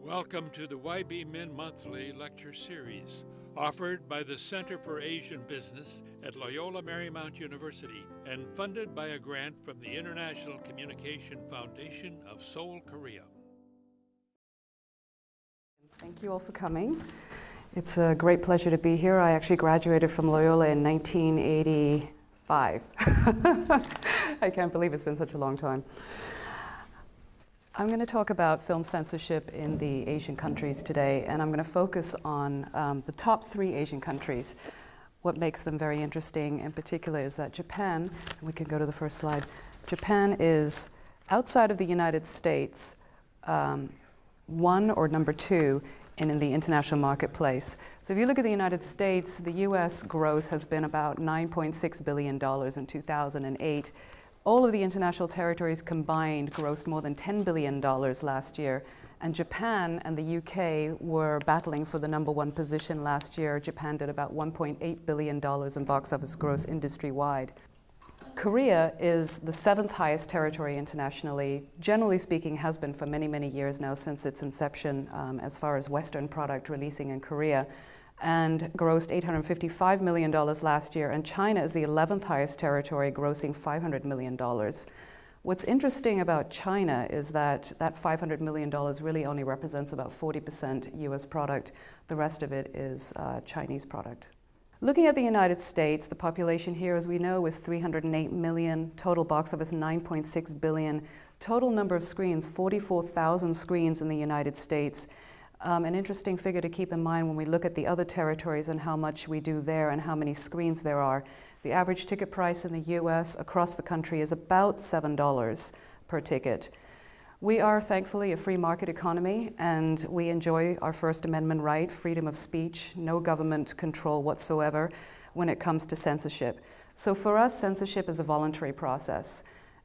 Welcome to the YB Min Monthly Lecture Series, offered by the Center for Asian Business at Loyola Marymount University and funded by a grant from the International Communication Foundation of Seoul, Korea. Thank you all for coming. It's a great pleasure to be here. I actually graduated from Loyola in 1985. I can't believe it's been such a long time. I'm going to talk about film censorship in the Asian countries today, and I'm going to focus on the top 3 Asian countries. What makes them very interesting in particular is that Japan, and we can go to the first slide, Japan is, outside of the United States, 1 or number 2 in the international marketplace. So if you look at the United States, the US gross has been about $9.6 billion in 2008. All of the international territories combined grossed more than $10 billion last year, and Japan and the UK were battling for the number 1 position last year. Japan did about $1.8 billion in box office gross industry-wide. Korea is the 7th highest territory internationally, generally speaking has been for many, many years now since its inception as far as Western product releasing in Korea, and grossed $855 million last year, and China is the 11th highest territory, grossing $500 million. What's interesting about China is that $500 million really only represents about 40% US product. The rest of it is Chinese product. Looking at the United States, the population here, as we know, is 308 million, total box office 9.6 billion, total number of screens, 44,000 screens in the United States. An interesting figure to keep in mind when we look at the other territories and how much we do there and how many screens there are. The average ticket price in the US across the country is about $7 per ticket. We are thankfully a free market economy, and we enjoy our First Amendment right, freedom of speech, no government control whatsoever when it comes to censorship. So for us, censorship is a voluntary process.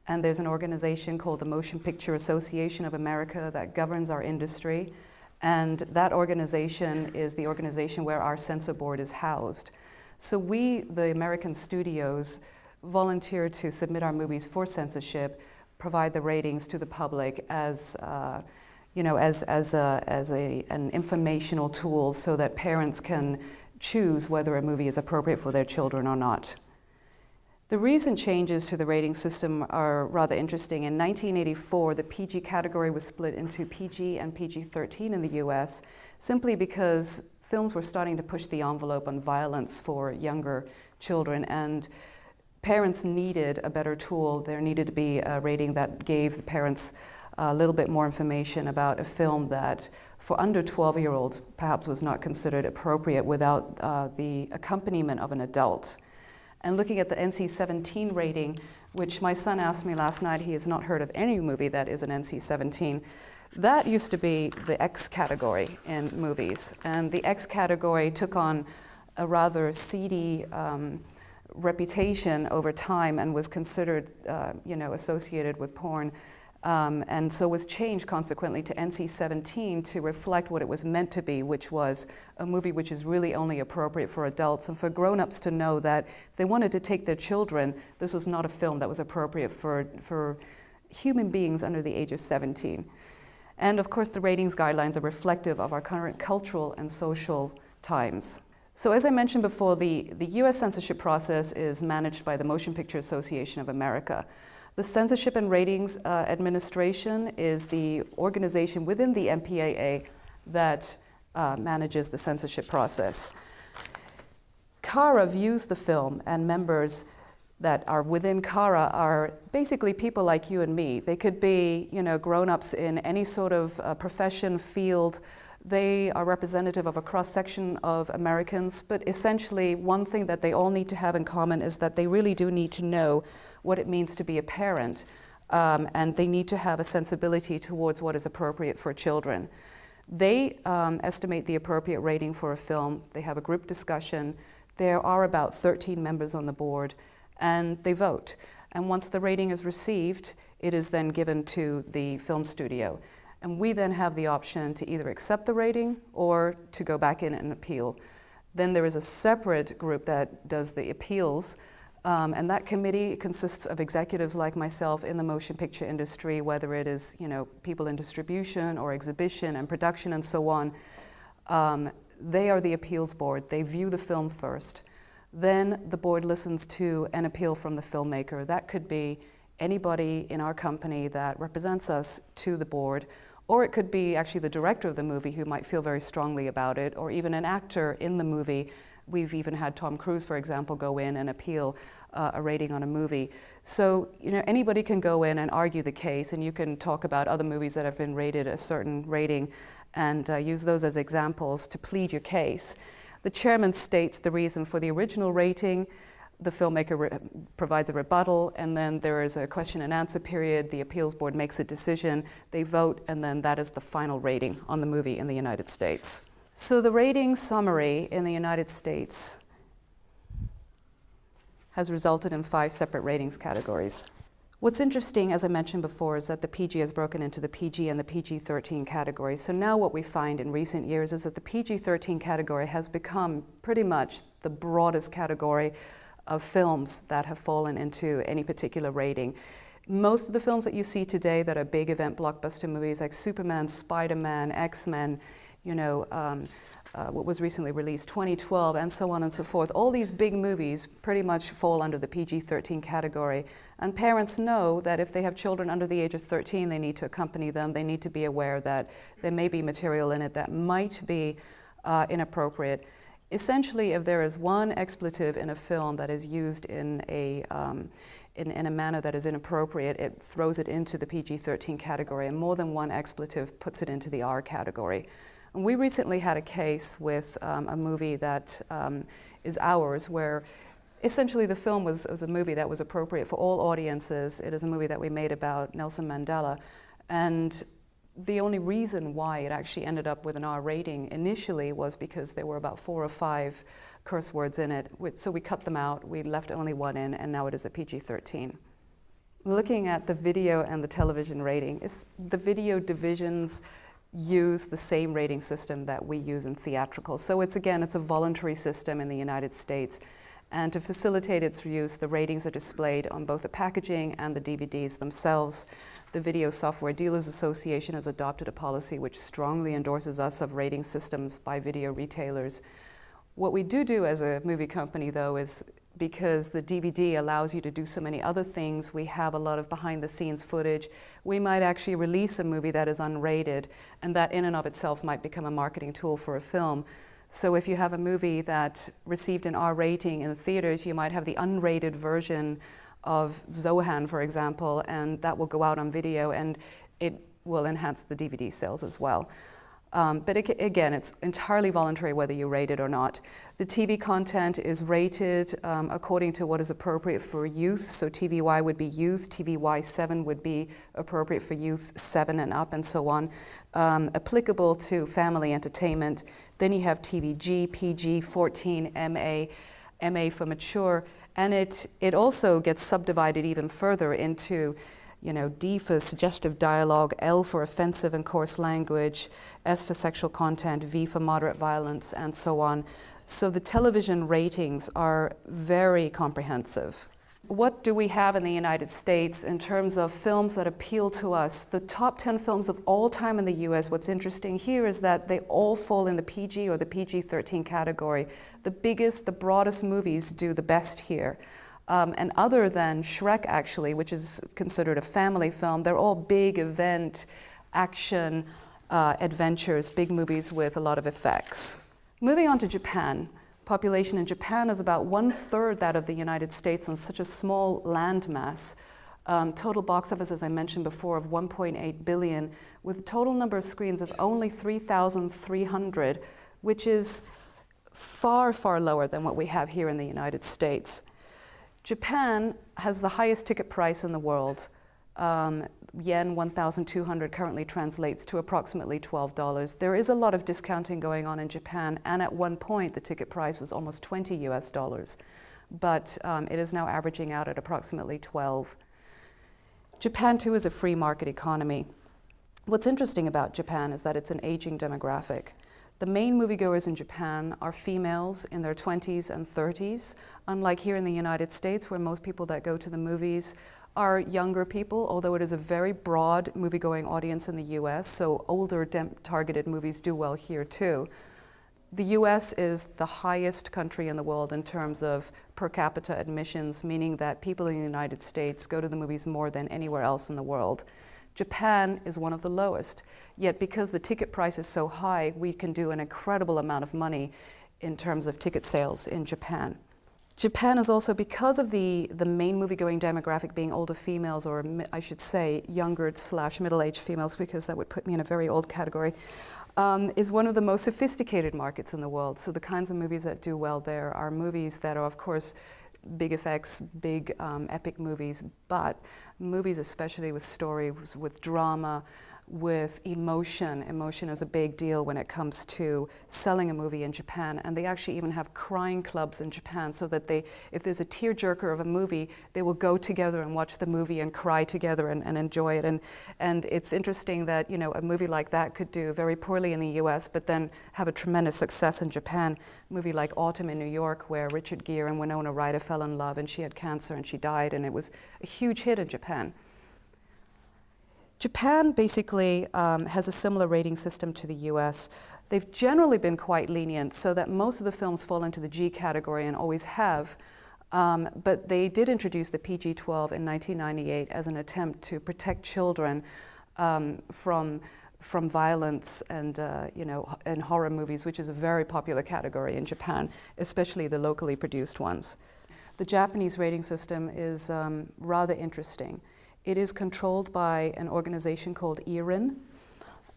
And there's an organization called the Motion Picture Association of America that governs our industry. And that organization is the organization where our censor board is housed. So we, the American studios, volunteer to submit our movies for censorship, provide the ratings to the public as, an informational tool so that parents can choose whether a movie is appropriate for their children or not. The recent changes to the rating system are rather interesting. In 1984, the PG category was split into PG and PG-13 in the US, simply because films were starting to push the envelope on violence for younger children, and parents needed a better tool. There needed to be a rating that gave the parents a little bit more information about a film that, for under 12-year-olds, perhaps was not considered appropriate without the accompaniment of an adult. And looking at the NC-17 rating, which my son asked me last night, he has not heard of any movie that is an NC-17. That used to be the X category in movies. And the X category took on a rather seedy reputation over time and was considered, associated with porn. And so was changed consequently to NC-17 to reflect what it was meant to be, which was a movie which is really only appropriate for adults and for grown-ups to know that if they wanted to take their children, this was not a film that was appropriate for human beings under the age of 17. And of course, the ratings guidelines are reflective of our current cultural and social times. So as I mentioned before, the US censorship process is managed by the Motion Picture Association of America. The Censorship and Ratings Administration is the organization within the MPAA that manages the censorship process. CARA views the film, and members that are within CARA are basically people like you and me. They could be, grown-ups in any sort of profession, field. They are representative of a cross-section of Americans, but essentially one thing that they all need to have in common is that they really do need to know what it means to be a parent, and they need to have a sensibility towards what is appropriate for children. They estimate the appropriate rating for a film. They have a group discussion. There are about 13 members on the board, and they vote. And once the rating is received, it is then given to the film studio. And we then have the option to either accept the rating or to go back in and appeal. Then there is a separate group that does the appeals, And that committee consists of executives like myself in the motion picture industry, whether it is, people in distribution or exhibition and production and so on. They are the appeals board. They view the film first. Then the board listens to an appeal from the filmmaker. That could be anybody in our company that represents us to the board, or it could be actually the director of the movie who might feel very strongly about it, or even an actor in the movie. We've even had Tom Cruise, for example, go in and appeal a rating on a movie. So, anybody can go in and argue the case, and you can talk about other movies that have been rated a certain rating and use those as examples to plead your case. The chairman states the reason for the original rating, the filmmaker provides a rebuttal, and then there is a question and answer period. The appeals board makes a decision, they vote, and then that is the final rating on the movie in the United States. So the rating summary in the United States has resulted in 5 separate ratings categories. What's interesting, as I mentioned before, is that the PG is broken into the PG and the PG-13 categories. So now what we find in recent years is that the PG-13 category has become pretty much the broadest category of films that have fallen into any particular rating. Most of the films that you see today that are big event blockbuster movies like Superman, Spider-Man, X-Men, what was recently released, 2012, and so on and so forth. All these big movies pretty much fall under the PG-13 category. And parents know that if they have children under the age of 13, they need to accompany them. They need to be aware that there may be material in it that might be inappropriate. Essentially, if there is one expletive in a film that is used in a manner that is inappropriate, it throws it into the PG-13 category, and more than one expletive puts it into the R category. And we recently had a case with a movie that is ours, where essentially the film was a movie that was appropriate for all audiences. It is a movie that we made about Nelson Mandela. And the only reason why it actually ended up with an R rating initially was because there were about 4 or 5 curse words in it. So we cut them out, we left only 1 in, and now it is a PG-13. Looking at the video and the television rating, the video divisions use the same rating system that we use in theatrical. So it's a voluntary system in the United States. And to facilitate its use, the ratings are displayed on both the packaging and the DVDs themselves. The Video Software Dealers Association has adopted a policy which strongly endorses us of rating systems by video retailers. What we do as a movie company, though, is because the DVD allows you to do so many other things, we have a lot of behind-the-scenes footage. We might actually release a movie that is unrated, and that in and of itself might become a marketing tool for a film. So if you have a movie that received an R rating in the theaters, you might have the unrated version of Zohan, for example, and that will go out on video, and it will enhance the DVD sales as well. But again, it's entirely voluntary whether you rate it or not. The TV content is rated according to what is appropriate for youth. So TVY would be youth, TVY 7 would be appropriate for youth 7 and up, and so on. Applicable to family entertainment. Then you have TVG, PG, 14, MA, MA for mature, and it also gets subdivided even further into D for suggestive dialogue, L for offensive and coarse language, S for sexual content, V for moderate violence, and so on. So the television ratings are very comprehensive. What do we have in the United States in terms of films that appeal to us? The top 10 films of all time in the US, what's interesting here is that they all fall in the PG or the PG-13 category. The biggest, the broadest movies do the best here. And other than Shrek, actually, which is considered a family film, they're all big event, action, adventures, big movies with a lot of effects. Moving on to Japan. Population in Japan is about 1/3 that of the United States on such a small landmass. Total box office, as I mentioned before, of 1.8 billion, with a total number of screens of only 3,300, which is far, far lower than what we have here in the United States. Japan has the highest ticket price in the world. Yen 1,200 currently translates to approximately $12. There is a lot of discounting going on in Japan, and at one point the ticket price was almost $20 US, but it is now averaging out at approximately 12. Japan too is a free market economy. What's interesting about Japan is that it's an aging demographic. The main moviegoers in Japan are females in their 20s and 30s, unlike here in the United States, where most people that go to the movies are younger people, although it is a very broad moviegoing audience in the US, so older targeted movies do well here too. The US is the highest country in the world in terms of per capita admissions, meaning that people in the United States go to the movies more than anywhere else in the world. Japan is one of the lowest, yet because the ticket price is so high, we can do an incredible amount of money in terms of ticket sales in Japan. Japan is also, because of the main moviegoing demographic being older females, or I should say younger/middle-aged females, because that would put me in a very old category, is one of the most sophisticated markets in the world. So the kinds of movies that do well there are movies that are, of course, big effects, big epic movies, but movies especially with stories, with drama, with emotion. Emotion is a big deal when it comes to selling a movie in Japan, and they actually even have crying clubs in Japan, so that if there's a tearjerker of a movie, they will go together and watch the movie and cry together and enjoy it. And it's interesting that, you know, a movie like that could do very poorly in the US, but then have a tremendous success in Japan. A movie like Autumn in New York, where Richard Gere and Winona Ryder fell in love, and she had cancer and she died, and it was a huge hit in Japan. Japan basically has a similar rating system to the US. They've generally been quite lenient, so that most of the films fall into the G category and always have. But they did introduce the PG-12 in 1998 as an attempt to protect children from violence and and horror movies, which is a very popular category in Japan, especially the locally produced ones. The Japanese rating system is rather interesting. It is controlled by an organization called IRIN,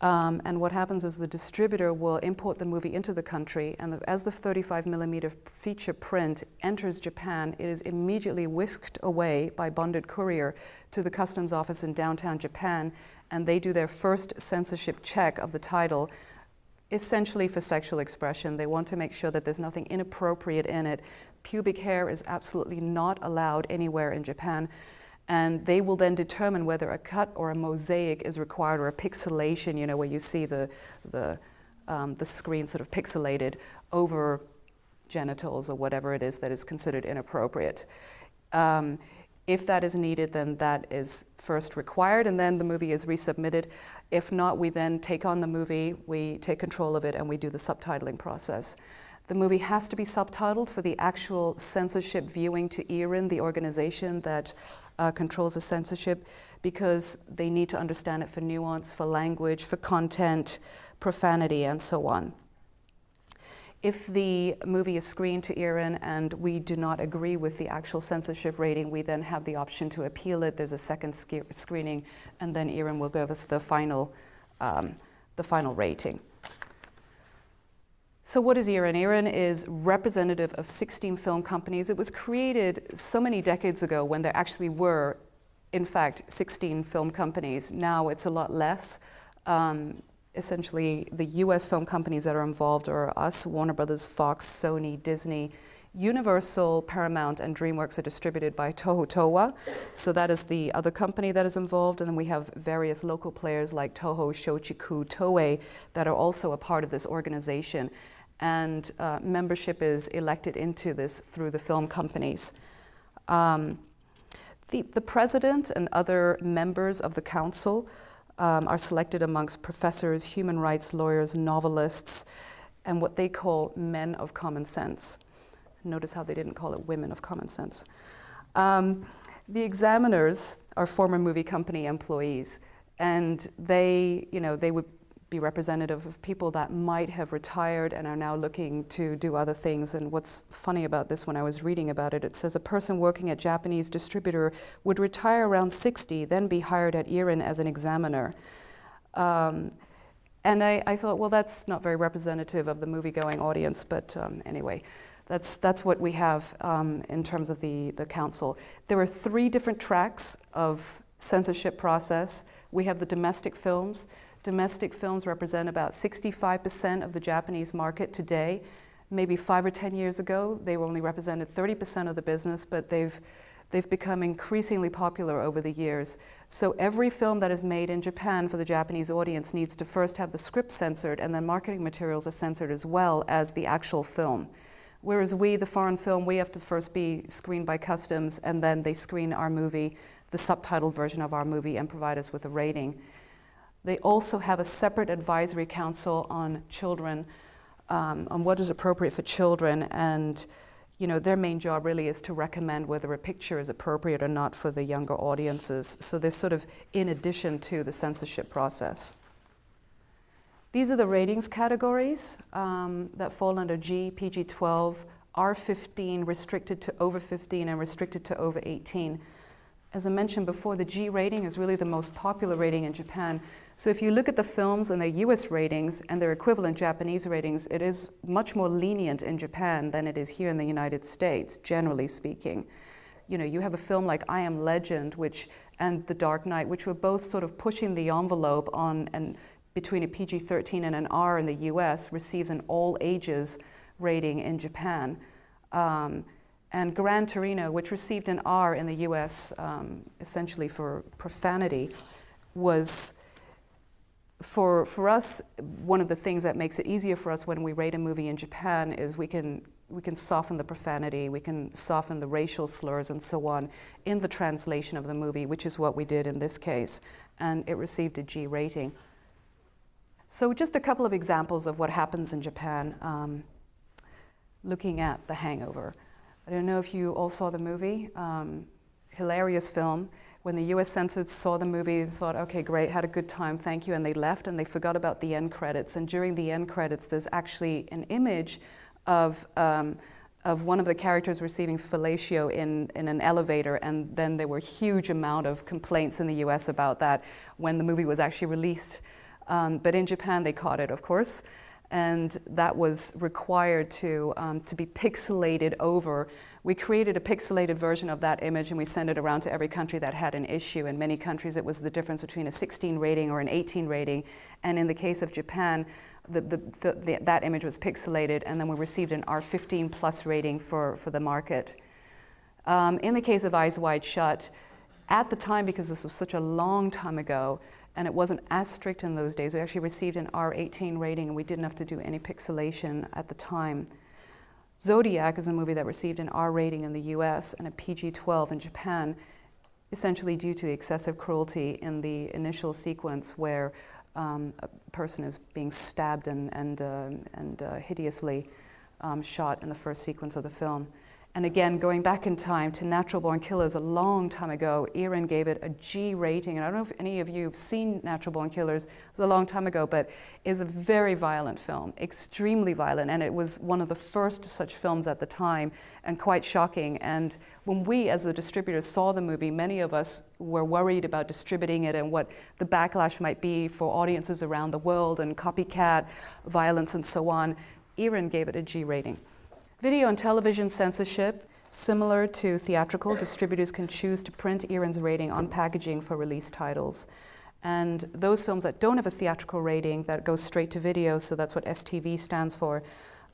and what happens is the distributor will import the movie into the country, and as the 35mm feature print enters Japan, it is immediately whisked away by bonded courier to the customs office in downtown Japan, and they do their first censorship check of the title, essentially for sexual expression. They want to make sure that there's nothing inappropriate in it. Pubic hair is absolutely not allowed anywhere in Japan. And they will then determine whether a cut or a mosaic is required, or a pixelation, you know, where you see the screen sort of pixelated over genitals or whatever it is that is considered inappropriate. If that is needed, then that is first required, and then the movie is resubmitted. If not, we then take on the movie, we take control of it, and we do the subtitling process. The movie has to be subtitled for the actual censorship viewing to IRIN, the organization that controls the censorship, because they need to understand it for nuance, for language, for content, profanity, and so on. If the movie is screened to IRIN and we do not agree with the actual censorship rating, we then have the option to appeal it. There's a second screening, and then IRIN will give us the final rating. So what is IRIN? IRIN is representative of 16 film companies. It was created so many decades ago when there actually were, in fact, 16 film companies. Now it's a lot less. Essentially, the US film companies that are involved are us, Warner Brothers, Fox, Sony, Disney. Universal, Paramount, and DreamWorks are distributed by Toho Towa. So that is the other company that is involved. And then we have various local players like Toho, Shochiku, Toei that are also a part of this organization. And membership is elected into this through the film companies. The president and other members of the council are selected amongst professors, human rights lawyers, novelists, and what they call men of common sense. Notice how they didn't call it women of common sense. The examiners are former movie company employees, and they would be representative of people that might have retired and are now looking to do other things. And what's funny about this, when I was reading about it, it says a person working at Japanese distributor would retire around 60, then be hired at IRIN as an examiner. And I thought, well, that's not very representative of the movie-going audience, but anyway. That's what we have in terms of the council. There are 3 different tracks of censorship process. We have the domestic films. Domestic films represent about 65% of the Japanese market today. Maybe 5 or 10 years ago, they were only represented 30% of the business, but they've they've become increasingly popular over the years. So every film that is made in Japan for the Japanese audience needs to first have the script censored, and then marketing materials are censored as well as the actual film. Whereas we, the foreign film, we have to first be screened by customs, and then they screen our movie, the subtitled version of our movie, and provide us with a rating. They also have a separate advisory council on children, on what is appropriate for children, and their main job really is to recommend whether a picture is appropriate or not for the younger audiences. So they're sort of in addition to the censorship process. These are the ratings categories that fall under G, PG-12, R15 restricted to over 15 and restricted to over 18. As I mentioned before, the G rating is really the most popular rating in Japan. So if you look at the films and their US ratings and their equivalent Japanese ratings, it is much more lenient in Japan than it is here in the United States, generally speaking. You have a film like I Am Legend and The Dark Knight, which were both sort of pushing the envelope on and between a PG-13 and an R in the US, receives an all ages rating in Japan. And Gran Torino, which received an R in the US essentially for profanity, was for us, one of the things that makes it easier for us when we rate a movie in Japan is we can soften the profanity, we can soften the racial slurs and so on in the translation of the movie, which is what we did in this case, and it received a G rating. So just a couple of examples of what happens in Japan, looking at The Hangover. I don't know if you all saw the movie, hilarious film. When the US censors saw the movie, they thought, okay, great, had a good time, thank you, and they left and they forgot about the end credits. And during the end credits, there's actually an image of one of the characters receiving fellatio in an elevator, and then there were a huge amount of complaints in the US about that when the movie was actually released. But in Japan, they caught it, of course, and that was required to be pixelated over. We created a pixelated version of that image and we sent it around to every country that had an issue. In many countries, it was the difference between a 16 rating or an 18 rating. And in the case of Japan, that image was pixelated, and then we received an R15 plus rating for the market. In the case of Eyes Wide Shut, at the time, because this was such a long time ago, and it wasn't as strict in those days, we actually received an R18 rating and we didn't have to do any pixelation at the time. Zodiac is a movie that received an R rating in the US and a PG-12 in Japan, essentially due to excessive cruelty in the initial sequence where a person is being stabbed and hideously shot in the first sequence of the film. And again, going back in time to Natural Born Killers a long time ago, Iran gave it a G rating. And I don't know if any of you have seen Natural Born Killers. It was a long time ago, but it's a very violent film, extremely violent. And it was one of the first such films at the time and quite shocking. And when we, as the distributors, saw the movie, many of us were worried about distributing it and what the backlash might be for audiences around the world and copycat violence and so on. Iran gave it a G rating. Video and television censorship, similar to theatrical, distributors can choose to print Iran's rating on packaging for release titles. And those films that don't have a theatrical rating, that goes straight to video, so that's what STV stands for,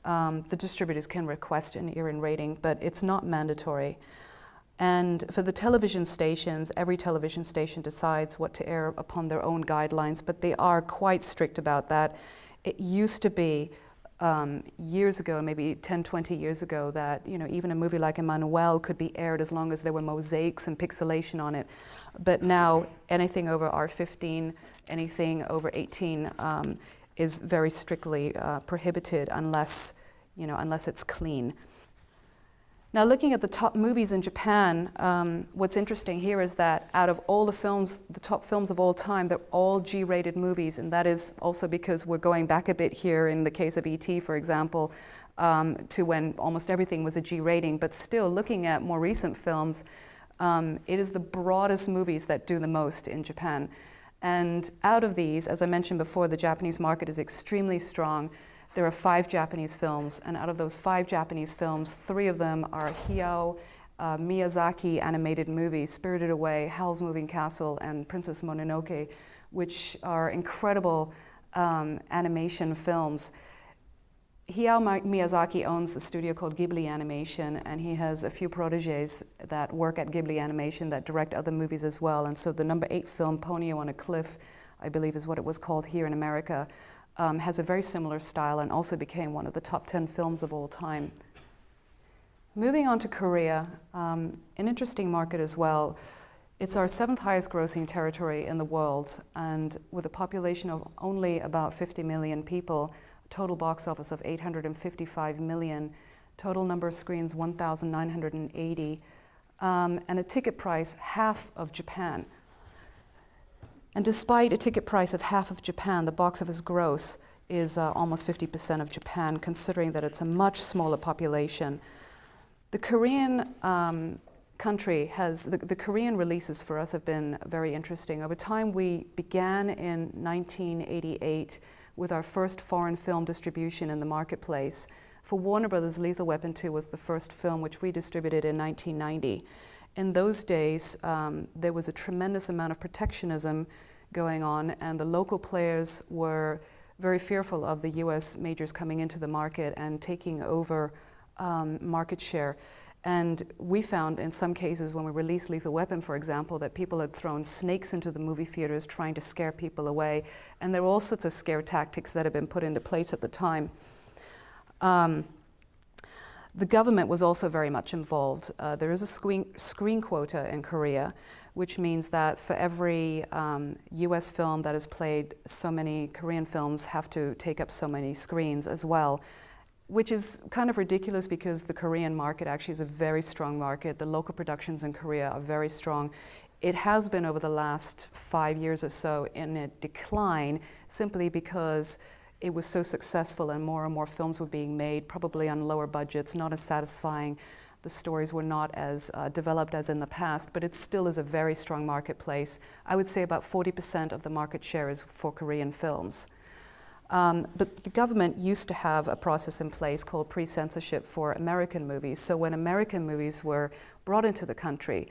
the distributors can request an Iran rating, but it's not mandatory. And for the television stations, every television station decides what to air upon their own guidelines, but they are quite strict about that. It used to be years ago, maybe 10, 20 years ago, that even a movie like Emmanuel could be aired as long as there were mosaics and pixelation on it. But now anything over R15, anything over 18 is very strictly prohibited unless it's clean. Now, looking at the top movies in Japan, what's interesting here is that out of all the films, the top films of all time, they're all G-rated movies, and that is also because we're going back a bit here in the case of E.T., for example, to when almost everything was a G rating. But still, looking at more recent films, it is the broadest movies that do the most in Japan. And out of these, as I mentioned before, the Japanese market is extremely strong. There are 5 Japanese films, and out of those 5 Japanese films, 3 of them are Hayao Miyazaki animated movies, Spirited Away, Howl's Moving Castle, and Princess Mononoke, which are incredible animation films. Hayao Miyazaki owns a studio called Ghibli Animation, and he has a few protégés that work at Ghibli Animation that direct other movies as well. And so the number 8 film, Ponyo on a Cliff, I believe is what it was called here in America, has a very similar style and also became one of the top 10 films of all time. Moving on to Korea, an interesting market as well. It's our 7th highest grossing territory in the world, and with a population of only about 50 million people, total box office of 855 million, total number of screens 1,980, and a ticket price half of Japan. And despite a ticket price of half of Japan, the box office gross is almost 50% of Japan, considering that it's a much smaller population. The Korean country has, the Korean releases for us have been very interesting. Over time, we began in 1988 with our first foreign film distribution in the marketplace. For Warner Brothers, Lethal Weapon 2 was the first film which we distributed in 1990. In those days, there was a tremendous amount of protectionism going on, and the local players were very fearful of the US majors coming into the market and taking over market share. And we found in some cases when we released Lethal Weapon, for example, that people had thrown snakes into the movie theaters trying to scare people away. And there were all sorts of scare tactics that had been put into place at the time. The government was also very much involved. There is a screen quota in Korea, which means that for every US film that is played, so many Korean films have to take up so many screens as well, which is kind of ridiculous because the Korean market actually is a very strong market. The local productions in Korea are very strong. It has been over the last 5 years or so in a decline simply because it was so successful and more films were being made, probably on lower budgets, not as satisfying. The stories were not as developed as in the past, but it still is a very strong marketplace. I would say about 40% of the market share is for Korean films. But the government used to have a process in place called pre-censorship for American movies. So when American movies were brought into the country,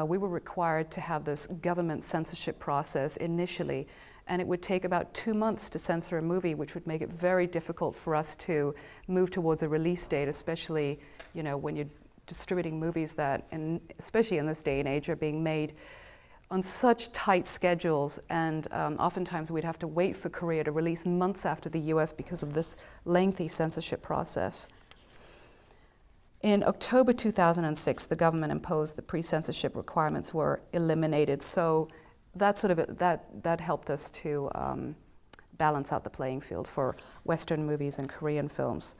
we were required to have this government censorship process initially, and it would take about 2 months to censor a movie, which would make it very difficult for us to move towards a release date, especially, you know, when you're distributing movies that, and especially in this day and age, are being made on such tight schedules, and oftentimes we'd have to wait for Korea to release months after the US because of this lengthy censorship process. In October 2006, the government imposed the pre-censorship requirements were eliminated, so that that helped us to balance out the playing field for Western movies and Korean films.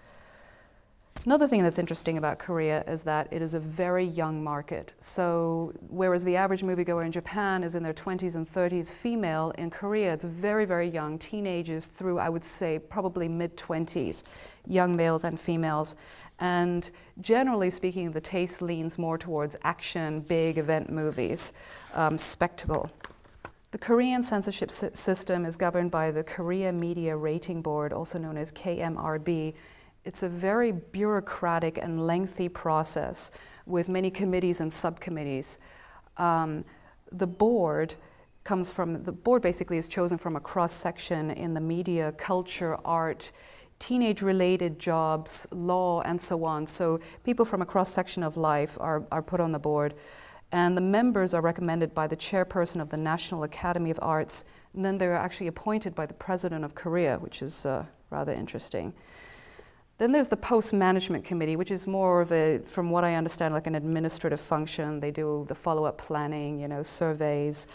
Another thing that's interesting about Korea is that it is a very young market. So whereas the average moviegoer in Japan is in their 20s and 30s female, in Korea it's very, very young, teenagers through, I would say, probably mid-20s, young males and females. And generally speaking, the taste leans more towards action, big event movies, spectacle. The Korean censorship system is governed by the Korea Media Rating Board, also known as KMRB. It's a very bureaucratic and lengthy process with many committees and subcommittees. The board basically is chosen from a cross-section in the media, culture, art, teenage-related jobs, law, and so on. So people from a cross-section of life are put on the board. And the members are recommended by the chairperson of the National Academy of Arts, and then they're actually appointed by the President of Korea, which is rather interesting. Then there's the Post-Management Committee, which is more of a, from what I understand, like an administrative function. They do the follow-up planning, you know, surveys,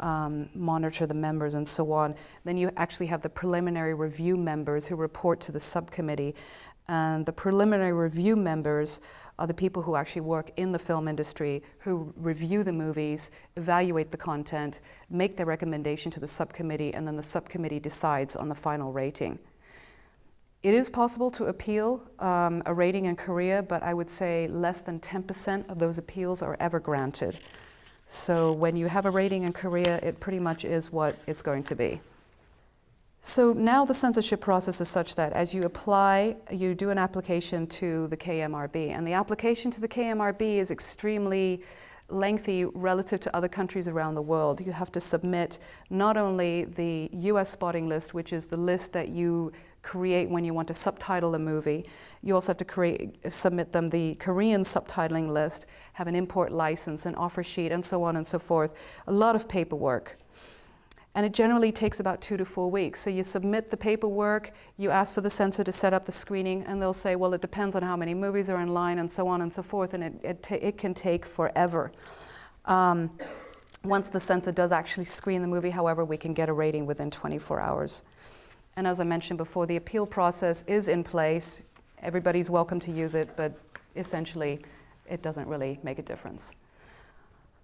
monitor the members and so on. Then you actually have the preliminary review members who report to the subcommittee. And the preliminary review members are the people who actually work in the film industry, who review the movies, evaluate the content, make their recommendation to the subcommittee, and then the subcommittee decides on the final rating. It is possible to appeal a rating in Korea, but I would say less than 10% of those appeals are ever granted. So when you have a rating in Korea, it pretty much is what it's going to be. So now the censorship process is such that as you apply, you do an application to the KMRB, and the application to the KMRB is extremely lengthy relative to other countries around the world. You have to submit not only the US spotting list, which is the list that you create when you want to subtitle a movie. You also have to submit them the Korean subtitling list, have an import license, an offer sheet, and so on and so forth. A lot of paperwork. And it generally takes about 2 to 4 weeks. So you submit the paperwork, you ask for the censor to set up the screening, and they'll say, well, it depends on how many movies are in line, and so on and so forth, and it can take forever. Once the censor does actually screen the movie, however, we can get a rating within 24 hours. And as I mentioned before, the appeal process is in place. Everybody's welcome to use it, but essentially, it doesn't really make a difference.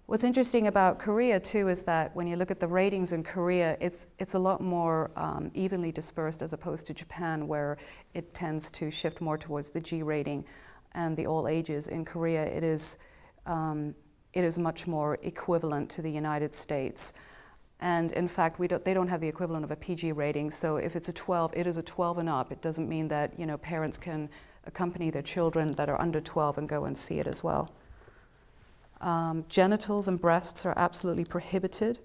What's interesting about Korea, too, is that when you look at the ratings in Korea, it's a lot more evenly dispersed as opposed to Japan, where it tends to shift more towards the G rating and the all ages. In Korea, it is much more equivalent to the United States. And in fact, they don't have the equivalent of a PG rating, so if it's a 12, it is a 12 and up. It doesn't mean that parents can accompany their children that are under 12 and go and see it as well. Genitals and breasts are absolutely prohibited,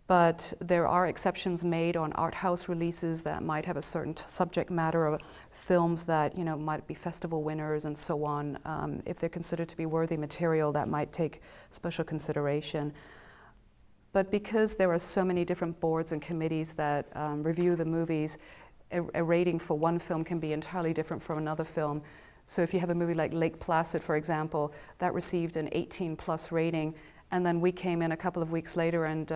but there are exceptions made on art house releases that might have a certain subject matter of films that might be festival winners and so on. If they're considered to be worthy material, that might take special consideration. But because there are so many different boards and committees that review the movies, a rating for one film can be entirely different from another film. So if you have a movie like Lake Placid, for example, that received an 18+ rating, and then we came in a couple of weeks later and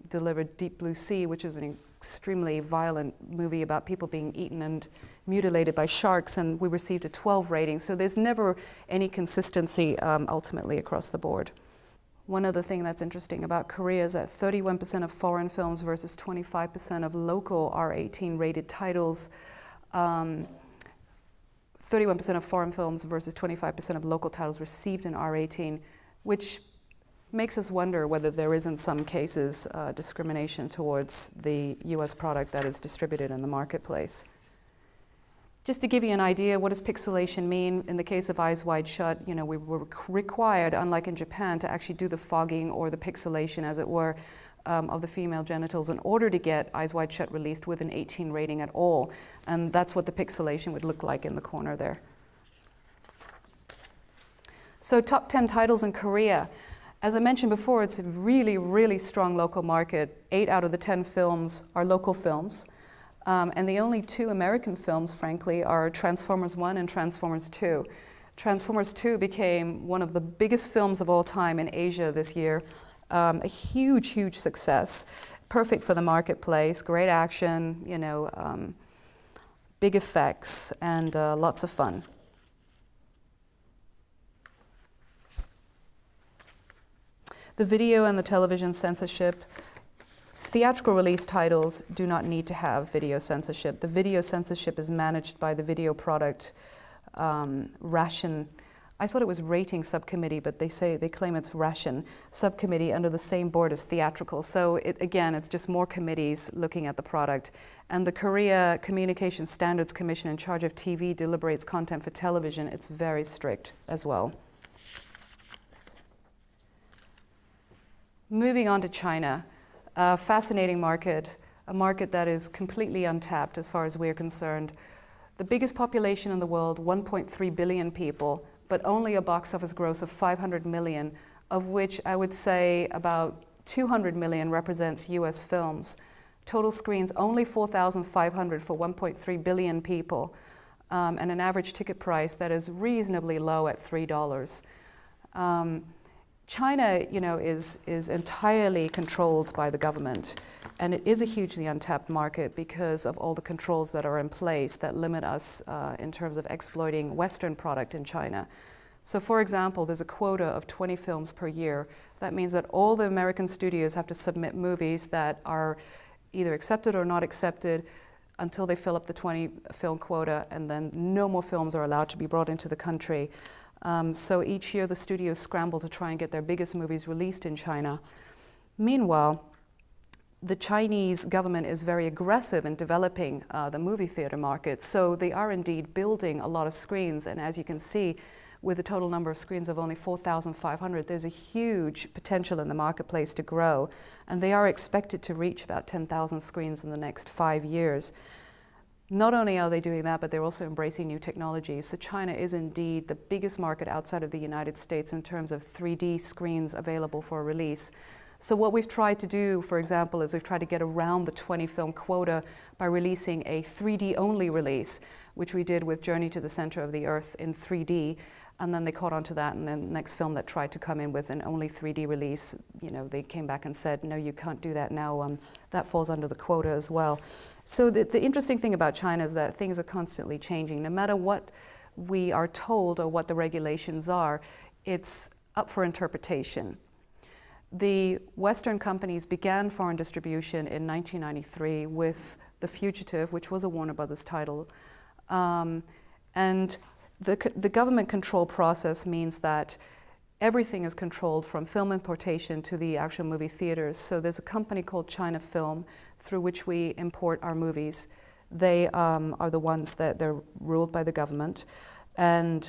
delivered Deep Blue Sea, which is an extremely violent movie about people being eaten and mutilated by sharks, and we received a 12 rating. So there's never any consistency ultimately across the board. One other thing that's interesting about Korea is that 31% of foreign films versus 25% of local R18 rated titles. 31% of foreign films versus 25% of local titles received an R18, which makes us wonder whether there is in some cases discrimination towards the US product that is distributed in the marketplace. Just to give you an idea, what does pixelation mean? In the case of Eyes Wide Shut, we were required, unlike in Japan, to actually do the fogging or the pixelation, as it were, of the female genitals in order to get Eyes Wide Shut released with an 18 rating at all. And that's what the pixelation would look like in the corner there. So top 10 titles in Korea. As I mentioned before, it's a really, really strong local market. 8 out of the 10 films are local films. And the only 2 American films, frankly, are Transformers 1 and Transformers 2. Transformers 2 became one of the biggest films of all time in Asia this year. A huge, huge success, perfect for the marketplace, great action, big effects, and lots of fun. The video and the television censorship. Theatrical release titles do not need to have video censorship. The video censorship is managed by the Video Product Ration. I thought it was Rating Subcommittee, but they claim it's Ration Subcommittee under the same board as theatrical. So it's just more committees looking at the product. And the Korea Communication Standards Commission in charge of TV deliberates content for television. It's very strict as well. Moving on to China, a fascinating market, a market that is completely untapped as far as we're concerned. The biggest population in the world, 1.3 billion people, but only a box office gross of 500 million, of which I would say about 200 million represents US films. Total screens only 4,500 for 1.3 billion people, and an average ticket price that is reasonably low at $3. China, is entirely controlled by the government, and it is a hugely untapped market because of all the controls that are in place that limit us in terms of exploiting Western product in China. So, for example, there's a quota of 20 films per year. That means that all the American studios have to submit movies that are either accepted or not accepted until they fill up the 20 film quota, and then no more films are allowed to be brought into the country. So each year the studios scramble to try and get their biggest movies released in China. Meanwhile, the Chinese government is very aggressive in developing the movie theater market. So they are indeed building a lot of screens. And as you can see, with a total number of screens of only 4,500, there's a huge potential in the marketplace to grow. And they are expected to reach about 10,000 screens in the next 5 years. Not only are they doing that, but they're also embracing new technologies. So China is indeed the biggest market outside of the United States in terms of 3D screens available for release. So what we've tried to do, for example, is we've tried to get around the 20 film quota by releasing a 3D only release, which we did with Journey to the Center of the Earth in 3D. And then they caught on to that, and then the next film that tried to come in with an only 3D release, they came back and said, no, you can't do that now. That falls under the quota as well. So the interesting thing about China is that things are constantly changing. No matter what we are told or what the regulations are, it's up for interpretation. The Western companies began foreign distribution in 1993 with The Fugitive, which was a Warner Brothers title. And the government control process means that everything is controlled from film importation to the actual movie theaters. So there's a company called China Film through which we import our movies. They are the ones that they're ruled by the government. And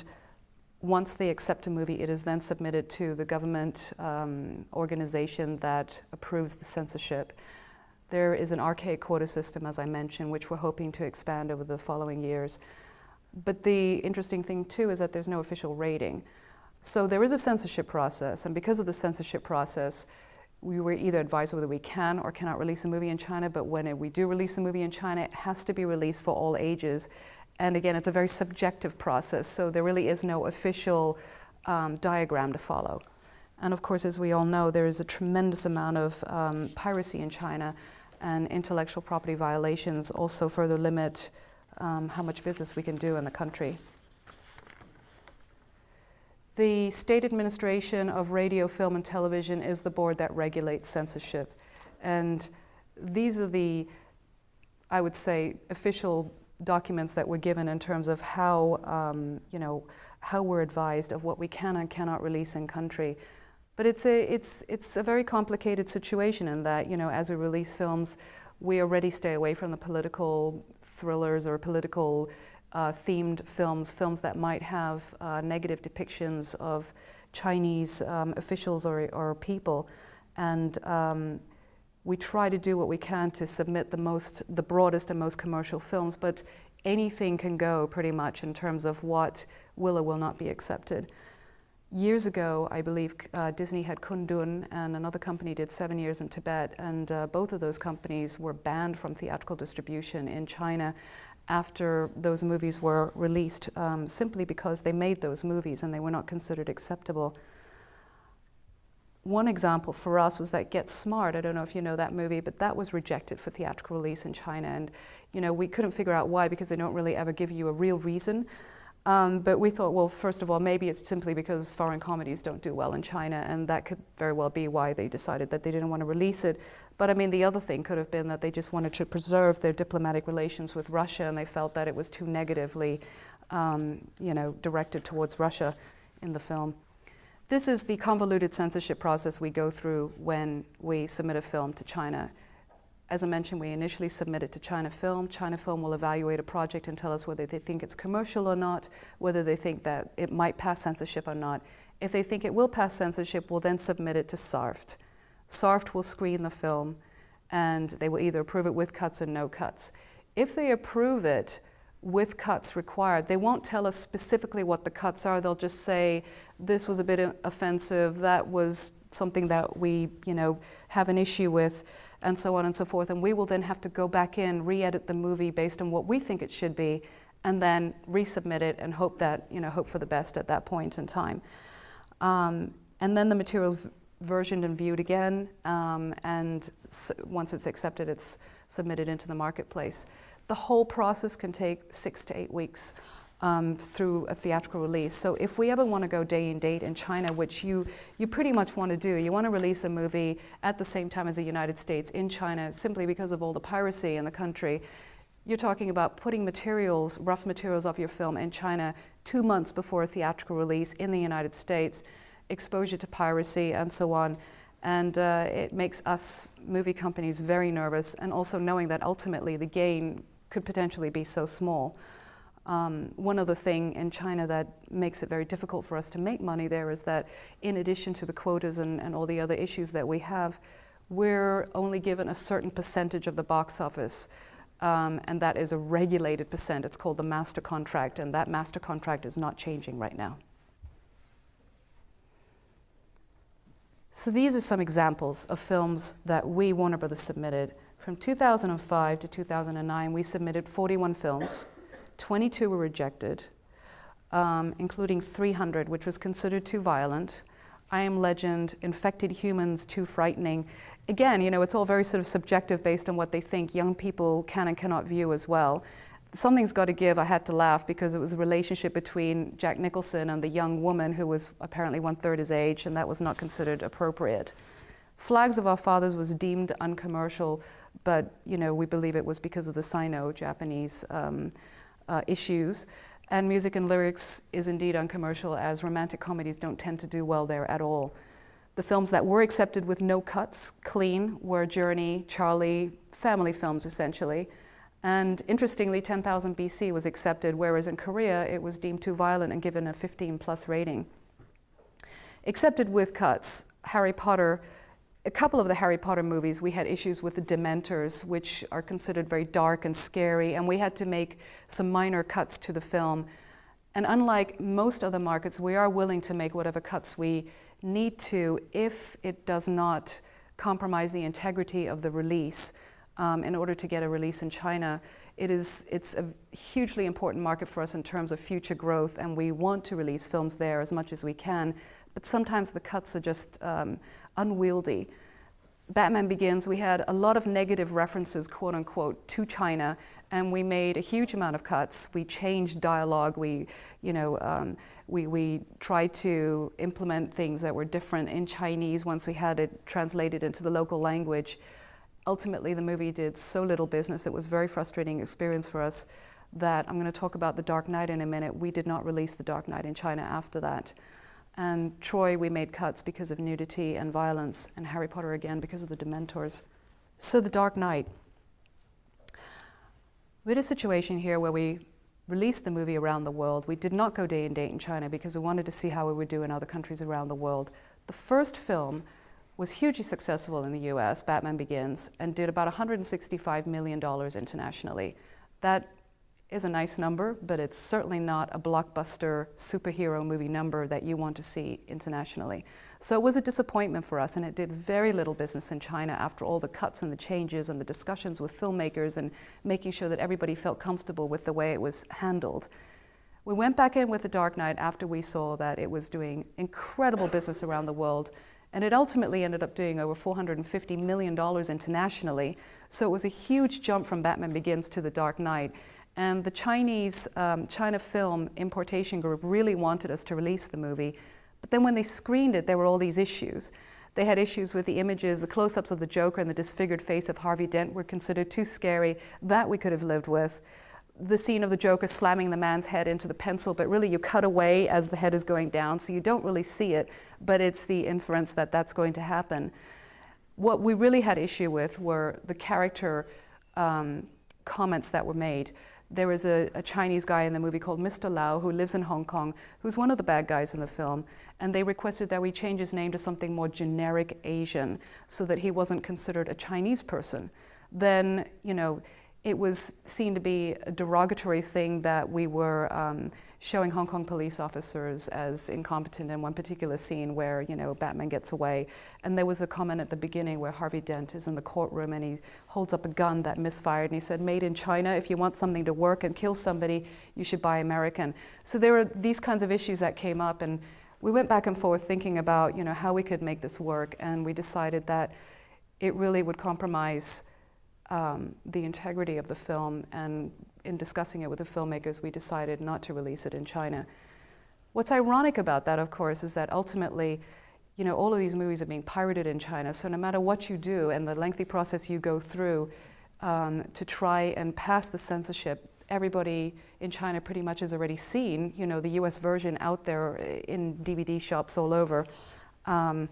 once they accept a movie, it is then submitted to the government organization that approves the censorship. There is an archaic quota system, as I mentioned, which we're hoping to expand over the following years. But the interesting thing, too, is that there's no official rating. So there is a censorship process, and because of the censorship process, we were either advised whether we can or cannot release a movie in China, but when we do release a movie in China, it has to be released for all ages. And again, it's a very subjective process, so there really is no official diagram to follow. And of course, as we all know, there is a tremendous amount of piracy in China, and intellectual property violations also further limit how much business we can do in the country. The State Administration of Radio, Film and Television is the board that regulates censorship. And these are the, I would say, official documents that we're given in terms of how, how we're advised of what we can and cannot release in country. But it's a very complicated situation in that, as we release films, we already stay away from the political thrillers or political themed films that might have negative depictions of Chinese officials or people. And we try to do what we can to submit the broadest and most commercial films, but anything can go pretty much in terms of what will or will not be accepted. Years ago, I believe Disney had Kundun, and another company did 7 Years in Tibet, and both of those companies were banned from theatrical distribution in China after those movies were released, simply because they made those movies and they were not considered acceptable. One example for us was that Get Smart. I don't know if you know that movie, but that was rejected for theatrical release in China, and we couldn't figure out why, because they don't really ever give you a real reason. But we thought, well, first of all, maybe it's simply because foreign comedies don't do well in China, and that could very well be why they decided that they didn't want to release it. But I mean, the other thing could have been that they just wanted to preserve their diplomatic relations with Russia, and they felt that it was too negatively, directed towards Russia in the film. This is the convoluted censorship process we go through when we submit a film to China. As I mentioned, we initially submit it to China Film. China Film will evaluate a project and tell us whether they think it's commercial or not, whether they think that it might pass censorship or not. If they think it will pass censorship, we'll then submit it to SARFT. SARFT will screen the film, and they will either approve it with cuts or no cuts. If they approve it with cuts required, they won't tell us specifically what the cuts are. They'll just say, this was a bit offensive, that was something that we, have an issue with, and so on and so forth. And we will then have to go back in, re-edit the movie based on what we think it should be, and then resubmit it and hope that, hope for the best at that point in time. And then the material's versioned and viewed again, and once it's accepted, it's submitted into the marketplace. The whole process can take 6 to 8 weeks through a theatrical release. So if we ever want to go day and date in China, which you pretty much want to do, you want to release a movie at the same time as the United States in China, simply because of all the piracy in the country, you're talking about putting materials, rough materials of your film in China 2 months before a theatrical release in the United States, exposure to piracy and so on. And it makes us movie companies very nervous, and also knowing that ultimately the gain could potentially be so small. One other thing in China that makes it very difficult for us to make money there is that in addition to the quotas and all the other issues that we have, we're only given a certain percentage of the box office. and that is a regulated percent. It's called the master contract, and that master contract is not changing right now. So these are some examples of films that we, Warner Brothers, submitted. From 2005 to 2009, we submitted 41 films. 22 were rejected, including 300, which was considered too violent. I Am Legend, Infected Humans, too frightening. Again, you know, it's all very sort of subjective based on what they think young people can and cannot view as well. Something's got to give. I had to laugh because it was a relationship between Jack Nicholson and the young woman who was apparently 1/3 his age, and that was not considered appropriate. Flags of Our Fathers was deemed uncommercial, but you know, we believe it was because of the Sino-Japanese issues. And Music and Lyrics is indeed uncommercial, as romantic comedies don't tend to do well there at all. The films that were accepted with no cuts, clean, were Journey, Charlie, family films essentially. And interestingly, 10,000 BC was accepted, whereas in Korea it was deemed too violent and given a 15+ rating. Accepted with cuts, Harry Potter. A couple of the Harry Potter movies, we had issues with the Dementors, which are considered very dark and scary, and we had to make some minor cuts to the film. And unlike most other markets, we are willing to make whatever cuts we need to if it does not compromise the integrity of the release in order to get a release in China. It's a hugely important market for us in terms of future growth, and we want to release films there as much as we can, but sometimes the cuts are just unwieldy. Batman Begins, we had a lot of negative references, quote unquote, to China, and we made a huge amount of cuts. We changed dialogue. We tried to implement things that were different in Chinese once we had it translated into the local language. Ultimately, the movie did so little business. It was a very frustrating experience for us that I'm going to talk about The Dark Knight in a minute. We did not release The Dark Knight in China after that. And Troy, we made cuts because of nudity and violence, and Harry Potter again because of the Dementors. So The Dark Knight. We had a situation here where we released the movie around the world. We did not go day and date in China because we wanted to see how it would do in other countries around the world. The first film was hugely successful in the US, Batman Begins, and did about $165 million internationally. That is a nice number, but it's certainly not a blockbuster superhero movie number that you want to see internationally. So it was a disappointment for us, and it did very little business in China after all the cuts and the changes and the discussions with filmmakers and making sure that everybody felt comfortable with the way it was handled. We went back in with The Dark Knight after we saw that it was doing incredible business around the world, and it ultimately ended up doing over $450 million internationally. So it was a huge jump from Batman Begins to The Dark Knight. And the Chinese China Film Importation Group really wanted us to release the movie. But then when they screened it, there were all these issues. They had issues with the images, the close-ups of the Joker and the disfigured face of Harvey Dent were considered too scary. That we could have lived with. The scene of the Joker slamming the man's head into the pencil, but really you cut away as the head is going down, so you don't really see it, but it's the inference that that's going to happen. What we really had issue with were the character comments that were made. There was a Chinese guy in the movie called Mr. Lau who lives in Hong Kong, who's one of the bad guys in the film, and they requested that we change his name to something more generic Asian so that he wasn't considered a Chinese person. Then, you know, it was seen to be a derogatory thing that we were showing Hong Kong police officers as incompetent in one particular scene where, you know, Batman gets away. And there was a comment at the beginning where Harvey Dent is in the courtroom and he holds up a gun that misfired and he said, "Made in China, if you want something to work and kill somebody, you should buy American." So there were these kinds of issues that came up, and we went back and forth thinking about, you know, how we could make this work, and we decided that it really would compromise the integrity of the film, and in discussing it with the filmmakers, we decided not to release it in China. What's ironic about that, of course, is that ultimately, you know, all of these movies are being pirated in China, so no matter what you do and the lengthy process you go through to try and pass the censorship, everybody in China pretty much has already seen, you know, the US version out there in DVD shops all over. And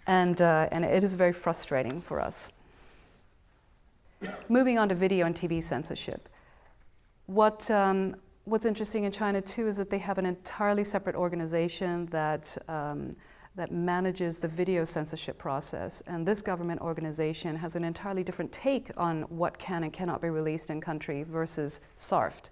it is very frustrating for us. Moving on to video and TV censorship. What's interesting in China too is that they have an entirely separate organization that that manages the video censorship process. And this government organization has an entirely different take on what can and cannot be released in country versus SARFT.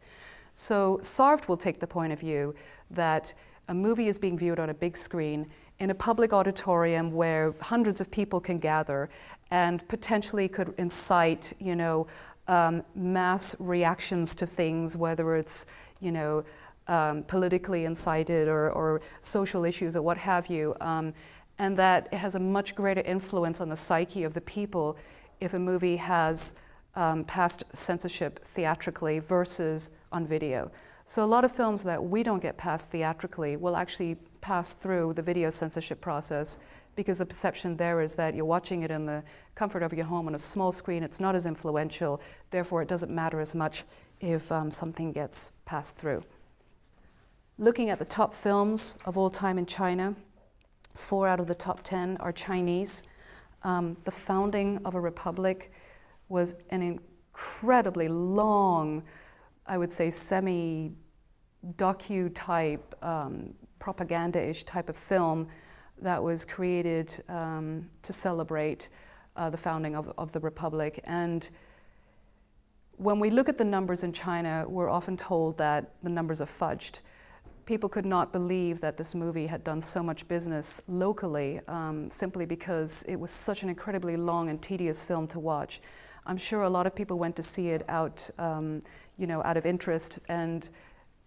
So SARFT will take the point of view that a movie is being viewed on a big screen in a public auditorium where hundreds of people can gather and potentially could incite, mass reactions to things, whether it's, politically incited or social issues or what have you, and that it has a much greater influence on the psyche of the people if a movie has passed censorship theatrically versus on video. So a lot of films that we don't get passed theatrically will actually pass through the video censorship process, because the perception there is that you're watching it in the comfort of your home on a small screen, it's not as influential, therefore it doesn't matter as much if something gets passed through. Looking at the top films of all time in China, 4 out of the top 10 are Chinese. The founding of a republic was an incredibly long, I would say semi-docu-type, propaganda-ish type of film that was created to celebrate the founding of the republic. And when we look at the numbers in China, we're often told that the numbers are fudged. People could not believe that this movie had done so much business locally, simply because it was such an incredibly long and tedious film to watch. I'm sure a lot of people went to see it out of interest, and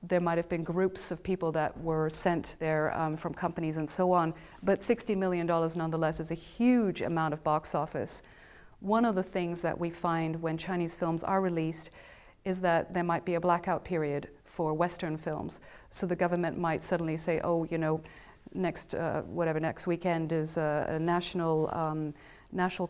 there might have been groups of people that were sent there from companies and so on, but $60 million nonetheless is a huge amount of box office. One of the things that we find when Chinese films are released is that there might be a blackout period for Western films. So the government might suddenly say, next weekend is a national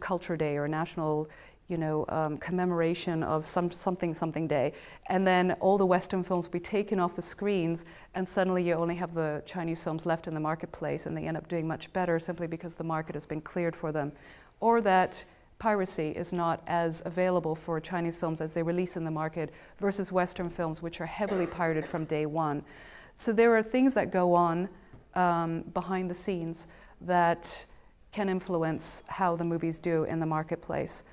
culture day or national commemoration of something day. And then all the Western films will be taken off the screens, and suddenly you only have the Chinese films left in the marketplace, and they end up doing much better simply because the market has been cleared for them. Or that piracy is not as available for Chinese films as they release in the market versus Western films, which are heavily pirated from day one. So there are things that go on behind the scenes that can influence how the movies do in the marketplace.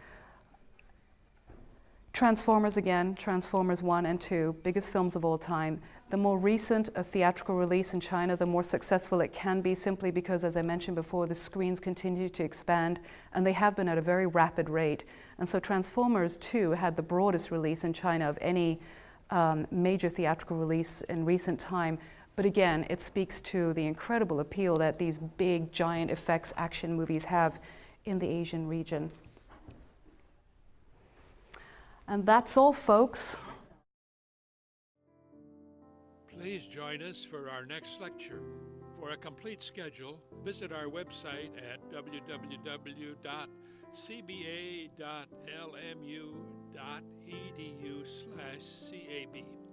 Transformers again, Transformers 1 and 2, biggest films of all time. The more recent a theatrical release in China, the more successful it can be, simply because, as I mentioned before, the screens continue to expand, and they have been at a very rapid rate. And so Transformers 2 had the broadest release in China of any major theatrical release in recent time. But again, it speaks to the incredible appeal that these big, giant effects action movies have in the Asian region. And that's all, folks. Please join us for our next lecture. For a complete schedule, visit our website at www.cba.lmu.edu/cab.